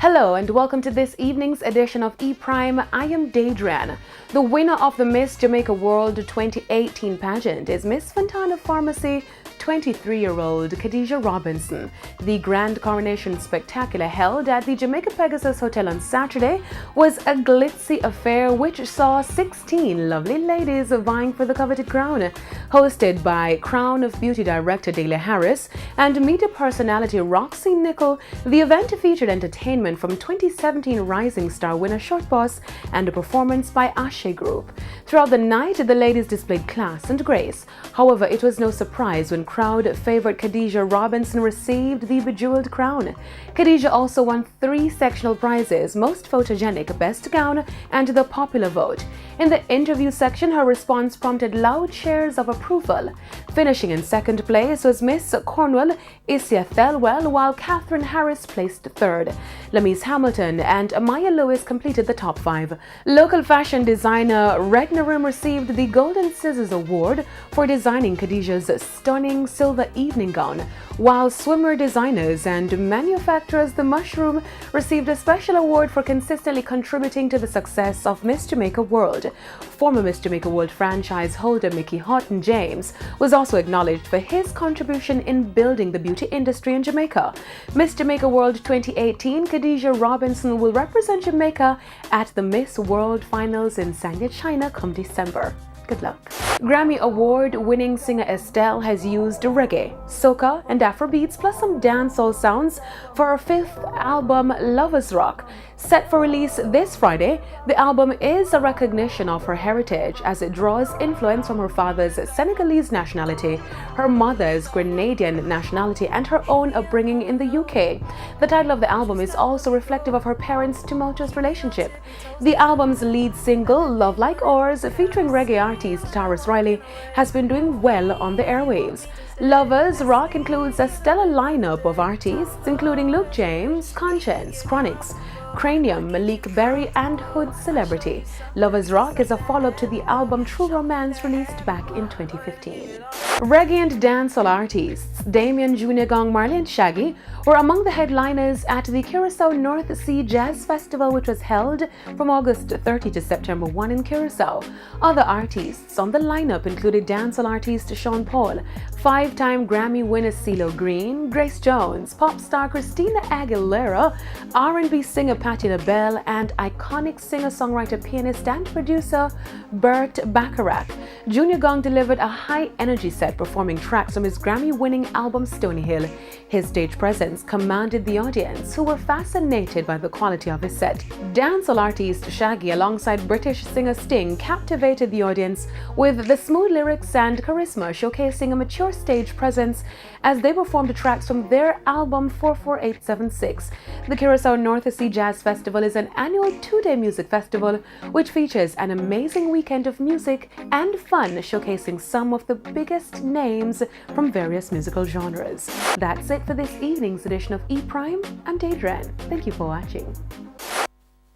Hello and welcome to this evening's edition of E-Prime. I am Daedran. The winner of the Miss Jamaica World 2018 pageant is Miss Fontana Pharmacy 23-year-old Kadijah Robinson. The Grand Coronation Spectacular held at the Jamaica Pegasus Hotel on Saturday was a glitzy affair which saw 16 lovely ladies vying for the coveted crown. Hosted by Crown of Beauty director Dale Harris and media personality Roxy Nickel, the event featured entertainment from 2017 Rising Star winner Short Boss and a performance by Ashe Group. Throughout the night, the ladies displayed class and grace. However, it was no surprise when crowd favorite Kadijah Robinson received the bejeweled crown. Kadijah also won 3 sectional prizes: Most Photogenic, Best Gown, and the Popular Vote. In the interview section, her response prompted loud cheers of approval. Finishing in second place was Miss Cornwall Isia Thelwell, while Catherine Harris placed third. Lamise Hamilton and Amaya Lewis completed the top 5. Local fashion designer Regnarim received the Golden Scissors Award for designing Kadijah's stunning silver evening gown, while swimwear designers and manufacturers The Mushroom received a special award for consistently contributing to the success of Miss Jamaica World. Former Miss Jamaica World franchise holder Mickey Horton James was also acknowledged for his contribution in building the beauty industry in Jamaica. Miss Jamaica World 2018 Kadijah Robinson will represent Jamaica at the Miss World Finals in Sanya, China come December. Good luck. Grammy Award-winning singer Estelle has used reggae, soca, and Afrobeats plus some dancehall sounds for her 5th album, Lovers Rock. Set for release this Friday, the album is a recognition of her heritage as it draws influence from her father's Senegalese nationality, her mother's Grenadian nationality, and her own upbringing in the UK. The title of the album is also reflective of her parents' tumultuous relationship. The album's lead single, Love Like Ours, featuring reggae artist Taurus Riley, has been doing well on the airwaves. Lovers Rock includes a stellar lineup of artists including Luke James, Conscience, Chronix, Cranium, Malik Berry, and Hood Celebrity. Lovers Rock is a follow-up to the album True Romance released back in 2015. Reggae and dancehall artists Damien, Junior Gong, Marley and Shaggy were among the headliners at the Curacao North Sea Jazz Festival, which was held from August 30 to September 1 in Curacao. Other artists on the lineup included dancehall artist Sean Paul, 5-time Grammy winner CeeLo Green, Grace Jones, pop star Christina Aguilera, R&B singer Patti LaBelle, and iconic singer-songwriter, pianist, and producer Burt Bacharach. Junior Gong delivered a high-energy set performing tracks from his Grammy-winning album Stony Hill. His stage presence commanded the audience, who were fascinated by the quality of his set. Dancehall artist Shaggy alongside British singer Sting captivated the audience with the smooth lyrics and charisma, showcasing a mature stage presence as they performed tracks from their album 44876. The Curacao North Sea Jazz Festival is an annual 2-day music festival which features an amazing weekend of music and fun, showcasing some of the biggest names from various musical genres. That's it for this evening's edition of E-Prime. I'm Daedran. Thank you for watching.